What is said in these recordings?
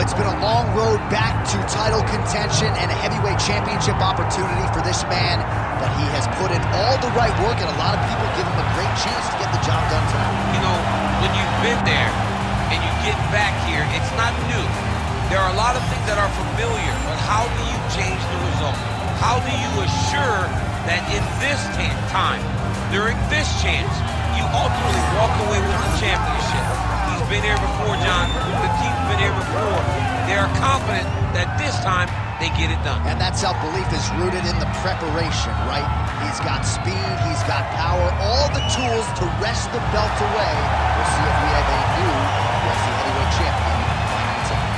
It's been a long road back to title contention and a heavyweight championship opportunity for this man, but he has put in all the right work, and a lot of people give him a great chance to get the job done tonight. You know, when you've been there and you get back here, it's not new. There are a lot of things that are familiar, but how do you change the result? How do you assure that in this time, during this chance, you ultimately walk away with the championship? He's been here before, John. The team's been here before. They are confident that this time they get it done. And that self-belief is rooted in the preparation, right? He's got speed, he's got power, all the tools to wrest the belt away. We'll see if we have a new UFC heavyweight champion by night tonight.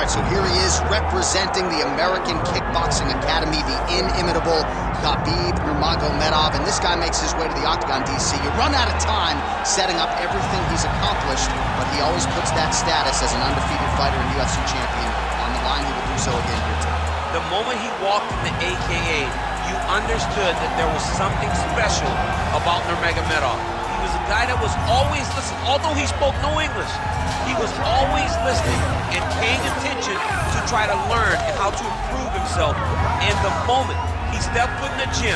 So here he is representing the American Kickboxing Academy, the inimitable Khabib Nurmagomedov, and this guy makes his way to the octagon, DC. You run out of time setting up everything he's accomplished, but he always puts that status as an undefeated fighter and UFC champion on the line. He will do so again here tonight. The moment he walked in the AKA, you understood that there was something special about Nurmagomedov. He was a guy that was always listening, although he spoke no English. He was always listening and paying attention to try to learn and how to improve himself. And the moment he stepped foot in the gym,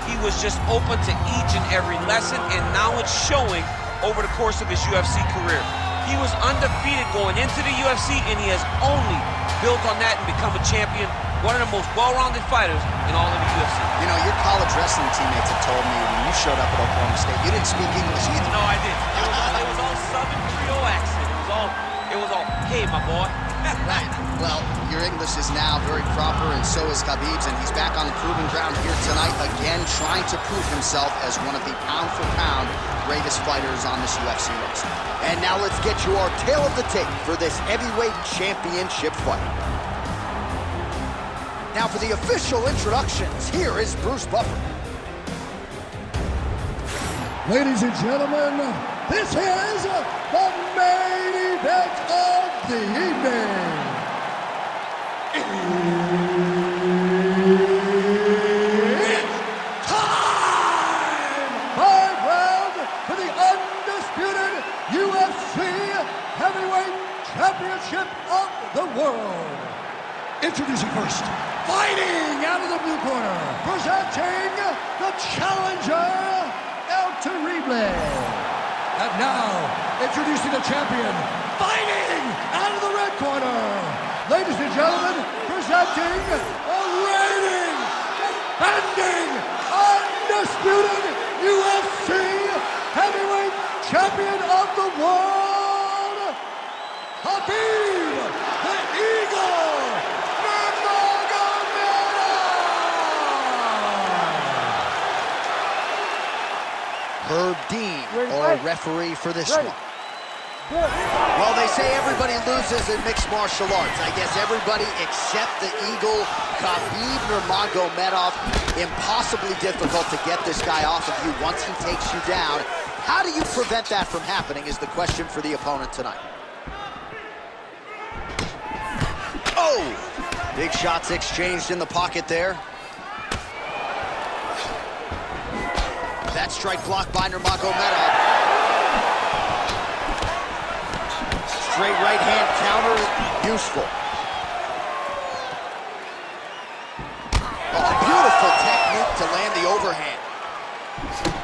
he was just open to each and every lesson, and now it's showing over the course of his UFC career. He was undefeated going into the UFC, and he has only built on that and become a champion, one of the most well-rounded fighters in all of the UFC. You know, your college wrestling teammates have told me when you showed up at Oklahoma State, you didn't speak English either. No, I didn't. It was all Southern Creole accent. It was all, hey, my boy. Right. Well, your English is now very proper, and so is Khabib's, and he's back on the proving ground here tonight, again trying to prove himself as one of the pound-for-pound greatest fighters on this UFC roster. And now let's get you our tail of the tape for this heavyweight championship fight. Now for the official introductions, here is Bruce Buffer. Ladies and gentlemen, this is the main event of the evening. It's time! 5 rounds for the undisputed UFC Heavyweight Championship of the world. Introducing first, fighting out of the blue corner, presenting the challenger, El Terrible. And now, introducing the champion, fighting out of the red corner. Ladies and gentlemen, presenting a reigning, defending, undisputed UFC heavyweight champion of the world, Khabib the Eagle Nurmagomedov. Herb Dean, our referee for this one. Well, they say everybody loses in mixed martial arts. I guess everybody except the Eagle, Khabib Nurmagomedov. Impossibly difficult to get this guy off of you once he takes you down. How do you prevent that from happening is the question for the opponent tonight. Oh! Big shots exchanged in the pocket there. That strike blocked by Nurmagomedov. Straight right hand counter, useful. Oh, beautiful technique to land the overhand.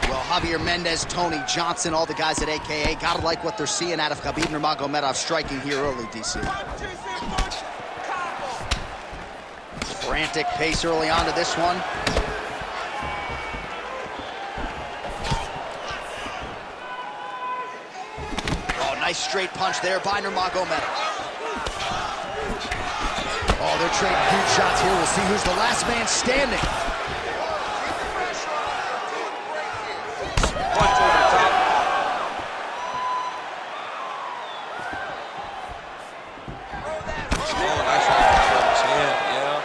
Well, Javier Mendez, Tony Johnson, all the guys at AKA, gotta like what they're seeing out of Khabib Nurmagomedov striking here early, DC. Frantic pace early on to this one. Nice straight punch there by Nurmagomedov. Oh, they're trading huge shots here. We'll see who's the last man standing. Punch over the top. Oh, nice one. Yeah.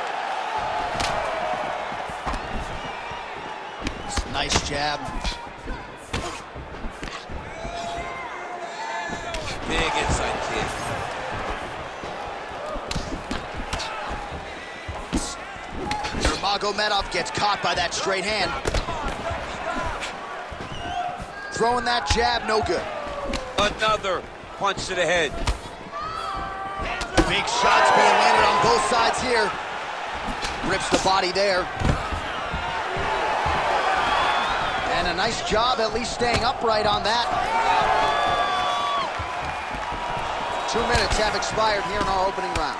Nice jab. Nurmagomedov gets caught by that straight hand. Throwing that jab, no good. Another punch to the head. Big shots being landed on both sides here. Rips the body there. And a nice job at least staying upright on that. 2 minutes have expired here in our opening round.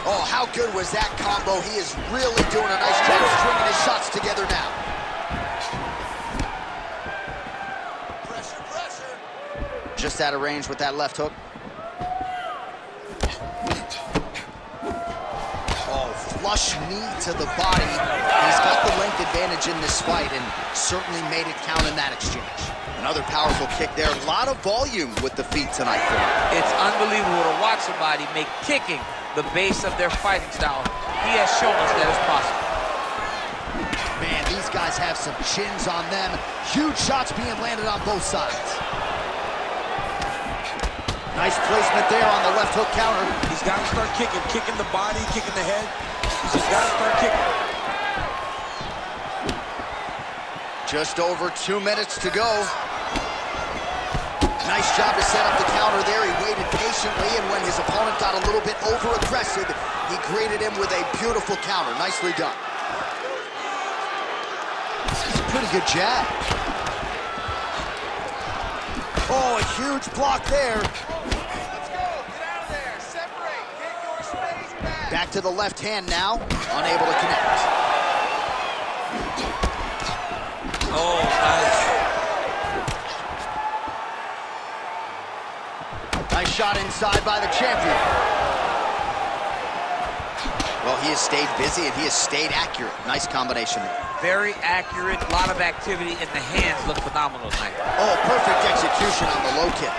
Oh, how good was that combo? He is really doing a nice job stringing his shots together now. Pressure, pressure. Just out of range with that left hook. Oh, flush knee to the body. He's got the length advantage in this fight and certainly made it count in that exchange. Another powerful kick there. A lot of volume with the feet tonight for him. It's unbelievable to watch somebody make kicking the base of their fighting style. He has shown us that it's possible. Man, these guys have some chins on them. Huge shots being landed on both sides. Nice placement there on the left hook counter. He's got to start kicking the body, kicking the head. He's just got to start kicking. Just over 2 minutes to go. Nice job to set up the counter there. He waited patiently, and when his opponent got a little bit over-aggressive, he greeted him with a beautiful counter. Nicely done. It's a pretty good jab. Oh, a huge block there. Let's go. Get out of there. Separate. Get your space back. Back to the left hand now. Unable to connect. Oh, nice. Nice shot inside by the champion. Well, he has stayed busy and he has stayed accurate. Nice combination there. Very accurate, a lot of activity, and the hands look phenomenal tonight. Oh, perfect execution on the low kick.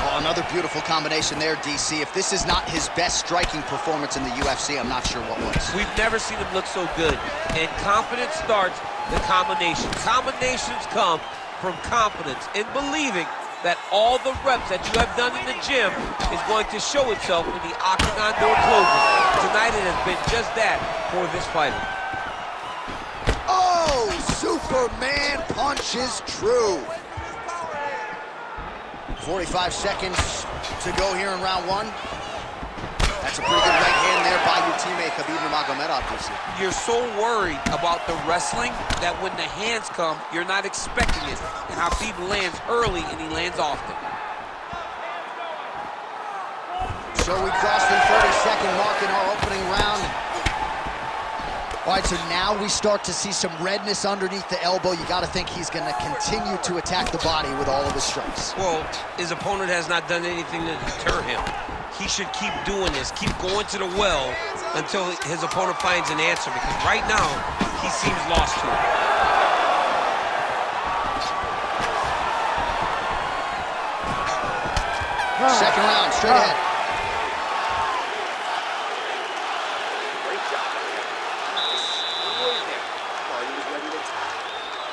Oh, another beautiful combination there, DC. If this is not his best striking performance in the UFC, I'm not sure what was. We've never seen him look so good. And confidence starts the combination. Combinations come from confidence in believing that all the reps that you have done in the gym is going to show itself when the octagon door closes. Tonight it has been just that for this fighter. Oh, Superman punch is true. 45 seconds to go here in round one. That's a pretty good right hand there by your teammate, Khabib Nurmagomedov, DC. You're so worried about the wrestling that when the hands come, you're not expecting it. And Khabib lands early and he lands often. So we crossed the 30-second mark in our opening round. All right, so now we start to see some redness underneath the elbow. You got to think he's going to continue to attack the body with all of his strikes. Well, his opponent has not done anything to deter him. He should keep doing this, keep going to the well until his opponent finds an answer, because right now, he seems lost to it. Second round, straight ahead. Great job. Nice. Well, he was ready to attack.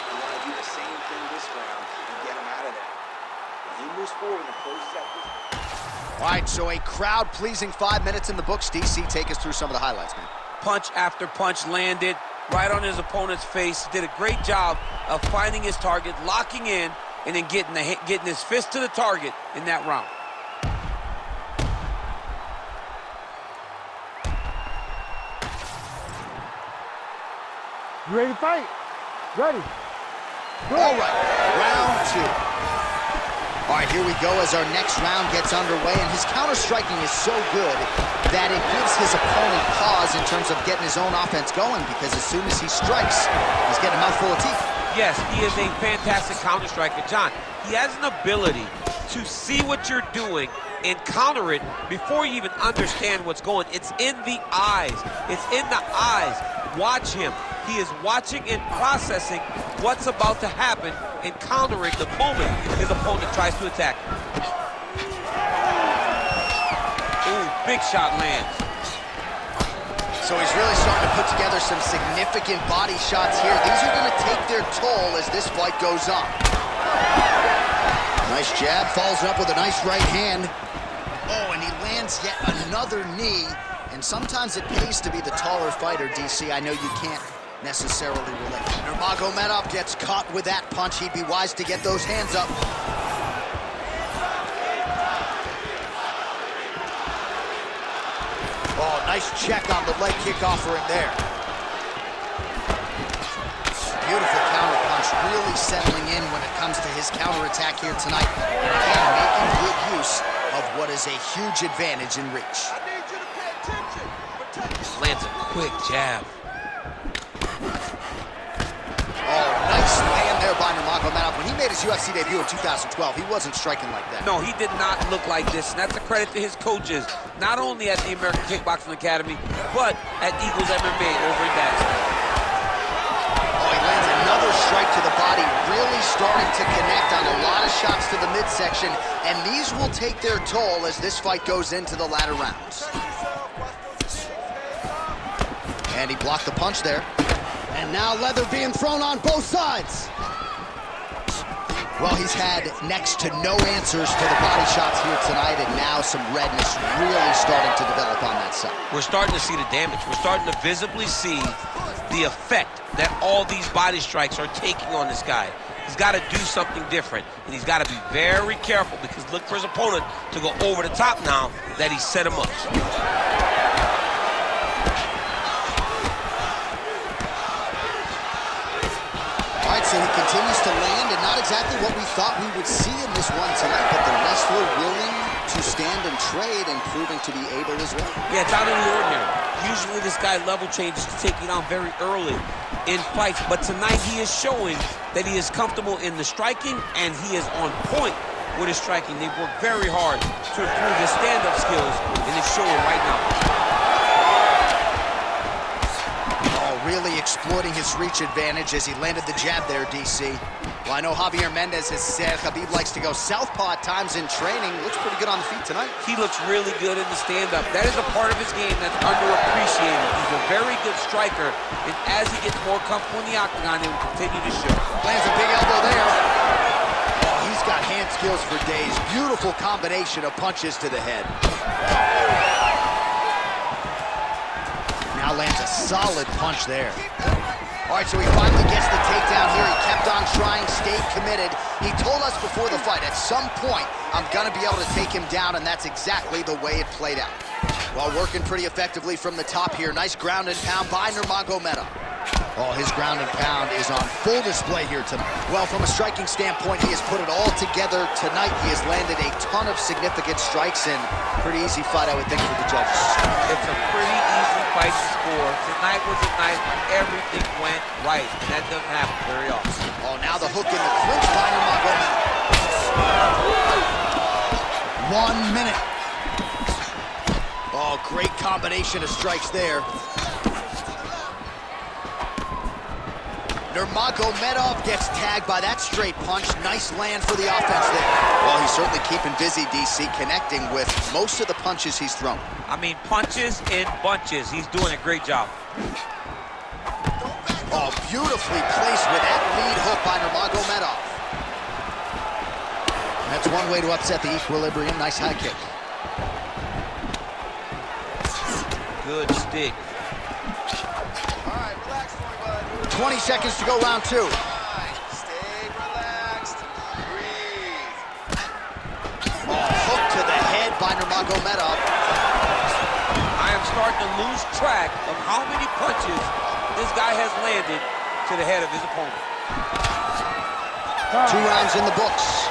You want to do the same thing this round and get him out of there. When he moves forward and closes out this. All right, so a crowd-pleasing 5 minutes in the books. DC, take us through some of the highlights, man. Punch after punch landed right on his opponent's face. Did a great job of finding his target, locking in, and then getting his fist to the target in that round. You ready to fight? Ready. Go. All right, round two. All right, here we go as our next round gets underway, and his counter-striking is so good that it gives his opponent pause in terms of getting his own offense going, because as soon as he strikes, he's getting a mouthful of teeth. Yes, he is a fantastic counter-striker. John, he has an ability to see what you're doing and counter it before you even understand what's going. It's in the eyes. It's in the eyes. Watch him. He is watching and processing what's about to happen and countering the moment his opponent tries to attack. Ooh, big shot lands. So he's really starting to put together some significant body shots here. These are going to take their toll as this fight goes on. Nice jab, follows up with a nice right hand. Oh, and he lands yet another knee. And sometimes it pays to be the taller fighter, DC. I know you can't necessarily relate. Nurmagomedov gets caught with that punch. He'd be wise to get those hands up. Oh, nice check on the leg kick offering there. Beautiful counter punch, really settling in when it comes to his counterattack here tonight. And again, making good use of what is a huge advantage in reach. I need you to pay attention. Lands a quick jab. Oh, nice land there by Nurmagomedov. When he made his UFC debut in 2012, he wasn't striking like that. No, he did not look like this, and that's a credit to his coaches, not only at the American Kickboxing Academy, but at Eagles MMA over in Dagestan. Oh, he lands another strike to the body, really starting to connect on a lot of shots to the midsection, and these will take their toll as this fight goes into the latter rounds. And he blocked the punch there. And now leather being thrown on both sides. Well, he's had next to no answers to the body shots here tonight, and now some redness really starting to develop on that side. We're starting to see the damage. We're starting to visibly see the effect that all these body strikes are taking on this guy. He's got to do something different, and he's got to be very careful because look for his opponent to go over the top now that he set him up. So he continues to land, and not exactly what we thought we would see in this one tonight, but the wrestler willing to stand and trade and proving to be able as well. Yeah, it's out of the ordinary. Usually this guy level changes to take you down very early in fights, but tonight he is showing that he is comfortable in the striking, and he is on point with his striking. They've worked very hard to improve his stand-up skills, and it's showing right now. Really exploiting his reach advantage as he landed the jab there, DC. Well, I know Javier Mendez has said Khabib likes to go southpaw at times in training. Looks pretty good on the feet tonight. He looks really good in the stand-up. That is a part of his game that's underappreciated. He's a very good striker, and as he gets more comfortable in the octagon, he will continue to show. Lands a big elbow there. Oh, he's got hand skills for days. Beautiful combination of punches to the head. Now lands a solid punch there. All right, so he finally gets the takedown here. He kept on trying, stayed committed. He told us before the fight, at some point, I'm gonna be able to take him down, and that's exactly the way it played out. Well, working pretty effectively from the top here. Nice ground and pound by Nurmagomedov. Oh, his ground and pound is on full display here tonight. Well, from a striking standpoint, he has put it all together tonight. He has landed a ton of significant strikes, and pretty easy fight, I would think, for the judges. It's a pretty easy fight to score. Tonight was a night when everything went right, and that doesn't happen very often. Oh, now the hook in the clinch by Nurmagomedov. 1 minute. Oh, great combination of strikes there. Nurmagomedov gets tagged by that straight punch. Nice land for the offense there. Well, he's certainly keeping busy, DC, connecting with most of the punches he's thrown. I mean, punches in bunches. He's doing a great job. Oh, beautifully placed with that lead hook by Nurmagomedov. That's one way to upset the equilibrium. Nice high kick. Good stick. 20 seconds to go, round two. Stay relaxed. Breathe. Oh, hook to the head by Nurmagomedov. I am starting to lose track of how many punches this guy has landed to the head of his opponent. 2 rounds in the books.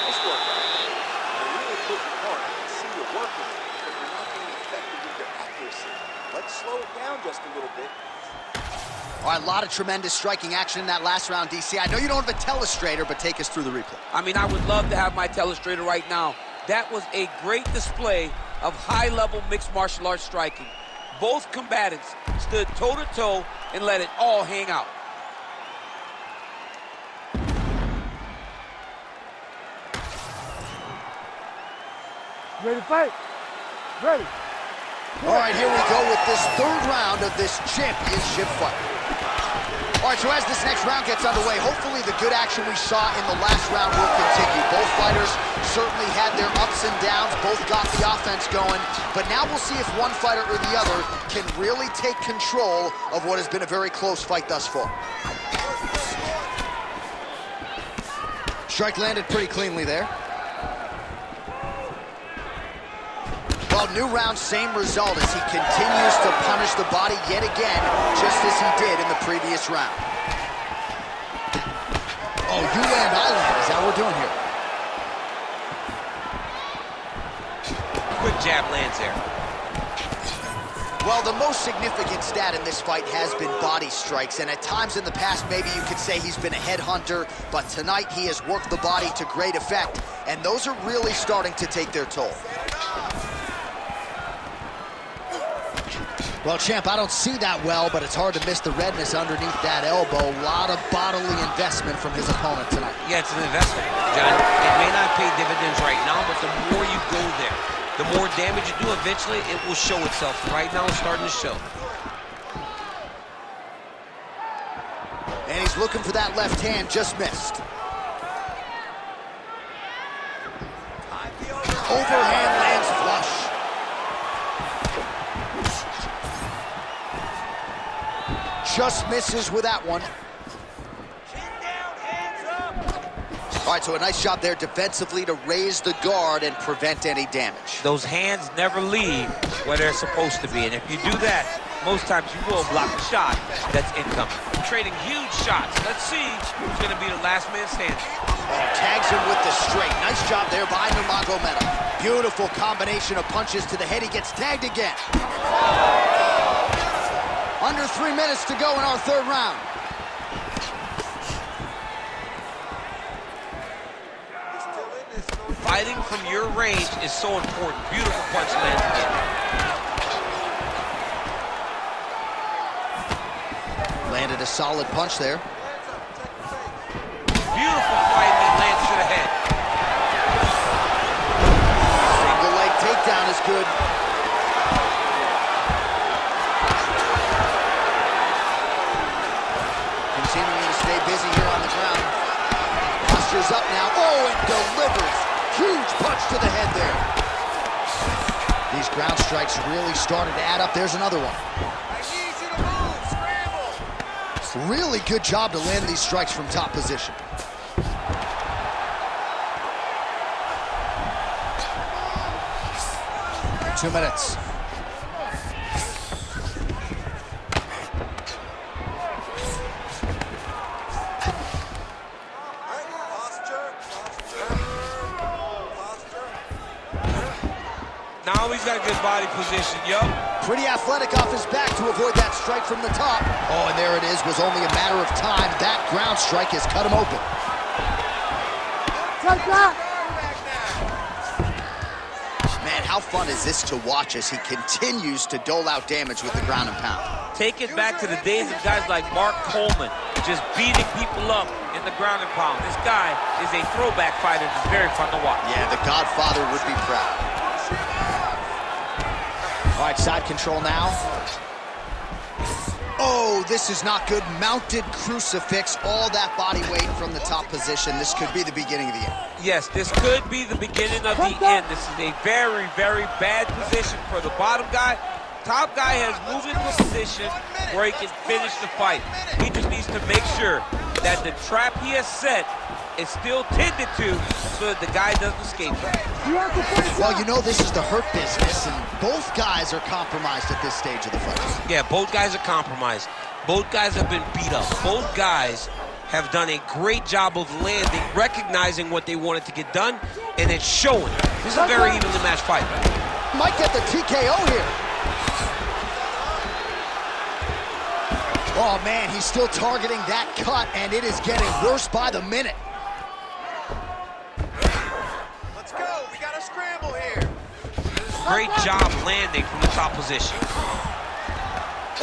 Nice work, guys. You're really pushing hard. I can see you working, but you're not being effective with your accuracy. Let's slow it down just a little bit. All right, a lot of tremendous striking action in that last round, DC. I know you don't have a telestrator, but take us through the replay. I mean, I would love to have my telestrator right now. That was a great display of high-level mixed martial arts striking. Both combatants stood toe-to-toe and let it all hang out. Ready to fight? Ready. All right, here we go with this third round of this championship fight. All All right, so as this next round gets underway, hopefully the good action we saw in the last round will continue. Both fighters certainly had their ups and downs, both got the offense going, but now we'll see if one fighter or the other can really take control of what has been a very close fight thus far. Strike landed pretty cleanly there. Well, new round, same result as he continues to punish the body yet again, just as he did in the previous round. Oh, you land, I land. Is that what we're doing here? Quick jab lands there. Well, the most significant stat in this fight has been body strikes, and at times in the past, maybe you could say he's been a headhunter, but tonight he has worked the body to great effect, and those are really starting to take their toll. Well, champ, I don't see that well, but it's hard to miss the redness underneath that elbow. A lot of bodily investment from his opponent tonight. Yeah, it's an investment, John. It may not pay dividends right now, but the more you go there, the more damage you do, eventually it will show itself. Right now, it's starting to show. And he's looking for that left hand, just missed. Overhand lands flush. Just misses with that one. All right, so a nice job there defensively to raise the guard and prevent any damage. Those hands never leave where they're supposed to be, and if you do that, most times you will block a shot that's incoming. Trading huge shots. Let's see who's going to be the last man standing. Oh, tags him with the straight. Nice job there by Nurmagomedov. Beautiful combination of punches to the head. He gets tagged again. Under 3 minutes to go in our third round. Fighting from your range is so important. Beautiful punch lands again. Landed a solid punch there. Beautiful fight that lands to the head. Single leg takedown is good. Continuing to stay busy here on the ground. Posture's up now. Oh, and delivers. Huge punch to the head there. These ground strikes really started to add up. There's another one. Really good job to land these strikes from top position. Two minutes. Now he's got a good body position, yup. Pretty athletic off his back to avoid that strike from the top. Oh, and there it is. Was only a matter of time. That ground strike has cut him open. Man, how fun is this to watch as he continues to dole out damage with the ground and pound? Take it back to the days of guys like Mark Coleman, just beating people up in the ground and pound. This guy is a throwback fighter. It's very fun to watch. Yeah, the Godfather would be proud. All right, side control now. Oh, this is not good. Mounted crucifix, all that body weight from the top position. This could be the beginning of the end. Yes, this could be the beginning of the end. This is a very, very bad position for the bottom guy. Top guy has moved into a position where he can finish the fight. He just needs to make sure that the trap he has set is still tended to so that the guy doesn't escape it. Well, you know this is the hurt business, and both guys are compromised at this stage of the fight. Yeah, both guys are compromised. Both guys have been beat up. Both guys have done a great job of landing, recognizing what they wanted to get done, and it's showing. This is a very evenly matched fight. Might get the TKO here. Oh, man, he's still targeting that cut, and it is getting worse by the minute. Let's go. We got a scramble here. Great job landing from the top position.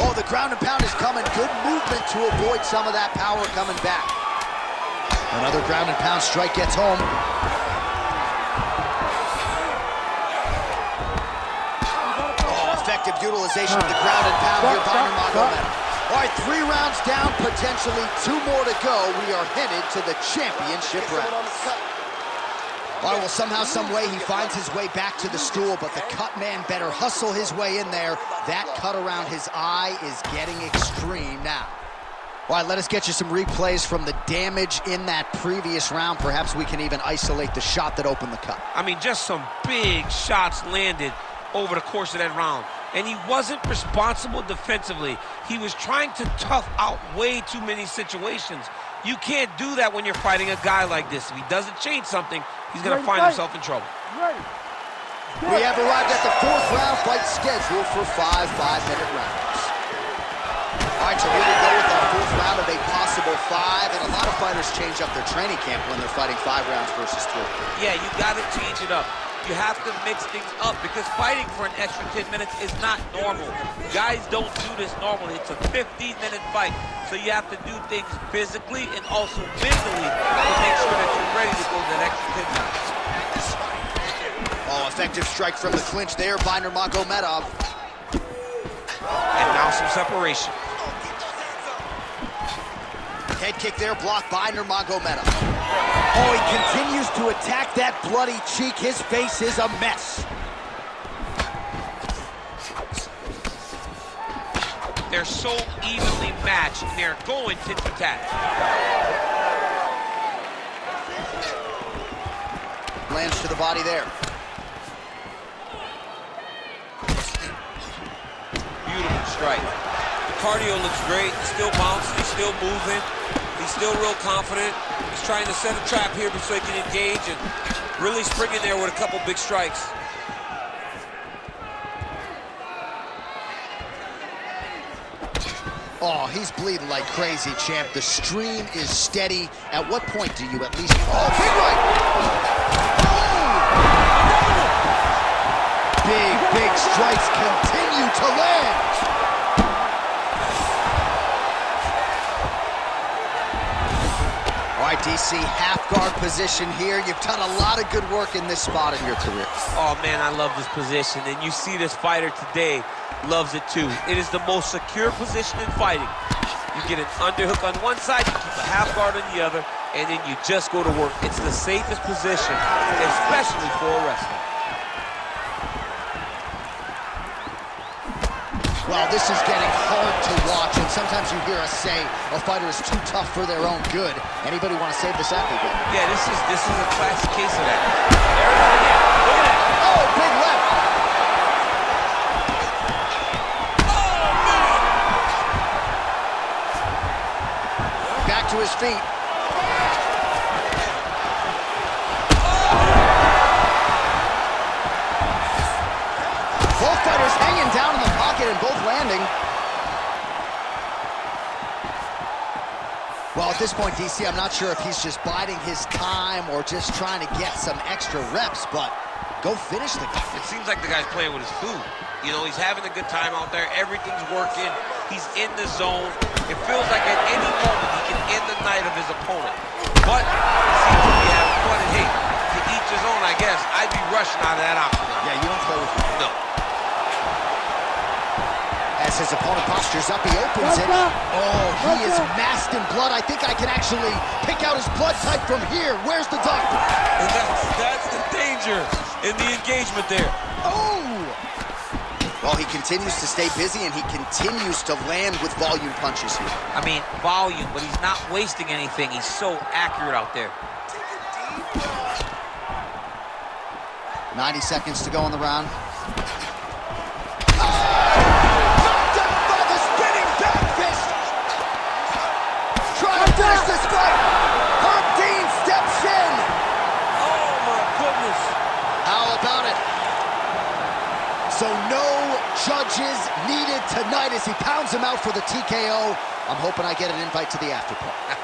Oh, the ground and pound is coming. Good movement to avoid some of that power coming back. Another ground and pound strike gets home. Oh, effective utilization of the ground and pound here by Nurmagomedov. All right, 3 rounds down, potentially 2 more to go. We are headed to the championship rounds. All right, well, somehow, some way, he finds his way back to the stool, but the cut man better hustle his way in there. That cut around his eye is getting extreme now. All right, let us get you some replays from the damage in that previous round. Perhaps we can even isolate the shot that opened the cut. I mean, just some big shots landed over the course of that round. And he wasn't responsible defensively. He was trying to tough out way too many situations. You can't do that when you're fighting a guy like this. If he doesn't change something, he's going to find himself in trouble. We have arrived at the 4th round fight scheduled for 5 5-minute rounds. All right, to really go with our 4th round of a possible 5, and a lot of fighters change up their training camp when they're fighting 5 rounds versus 3. Yeah, you got to change it up. You have to mix things up because fighting for an extra 10 minutes is not normal. Guys don't do this normally. It's a 15-minute fight, so you have to do things physically and also mentally to make sure that you're ready to go that extra 10 minutes. Oh, effective strike from the clinch there by Nurmagomedov. And now some separation. Head kick there, blocked by Nurmagomedov. Oh, he continues to attack that bloody cheek. His face is a mess. They're so evenly matched, and they're going tit for tat. Lands to the body there. Beautiful strike. The cardio looks great. He's still bouncing. He's still moving. He's still real confident. He's trying to set a trap here so he can engage and really spring in there with a couple big strikes. Oh, he's bleeding like crazy, champ. The stream is steady. At what point do you at least... Oh, big right! Oh! Big strikes continue to land. All right, DC, half guard position here. You've done a lot of good work in this spot in your career. Oh, man, I love this position. And you see this fighter today loves it, too. It is the most secure position in fighting. You get an underhook on one side, you keep a half guard on the other, and then you just go to work. It's the safest position, especially for a wrestler. Well, this is getting hard to watch, and sometimes you hear us say a fighter is too tough for their own good. Anybody want to save this athlete? Yeah, this is a classic case of that. There it is again. Look at that. Oh, big left. Oh, man. Back to his feet. Both fighters hanging down in the pocket and both landing. Well, at this point, DC, I'm not sure if he's just biding his time or just trying to get some extra reps, but go finish the guy. It seems like the guy's playing with his food. You know, he's having a good time out there. Everything's working. He's in the zone. It feels like at any moment he can end the night of his opponent. But he seems to be having fun, and hey, to each his own, I guess. I'd be rushing out of that octagon. Yeah, you don't play with food. No. As his opponent postures up, he opens it. Oh, he is masked in blood. I think I can actually pick out his blood type from here. Where's the doctor? And that's the danger in the engagement there. Oh! Well, he continues to stay busy, and he continues to land with volume punches here. I mean, volume, but he's not wasting anything. He's so accurate out there. 90 seconds to go in the round. Finish this fight. Herb Dean steps in. Oh my goodness. How about it? So no judges needed tonight as he pounds him out for the TKO. I'm hoping I get an invite to the after party.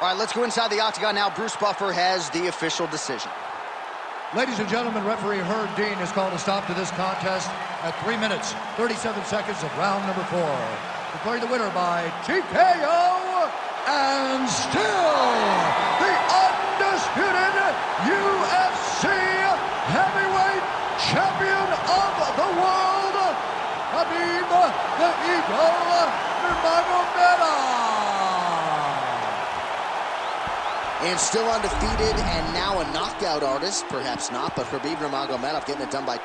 All right, let's go inside the octagon now. Bruce Buffer has the official decision. Ladies and gentlemen, referee Herb Dean has called a stop to this contest at 3 minutes, 37 seconds of round number 4. Declaring the winner by TKO and still the undisputed UFC heavyweight champion of the world, Khabib the Eagle Nurmagomedov. And still undefeated and now a knockout artist. Perhaps not, but Khabib Nurmagomedov getting it done by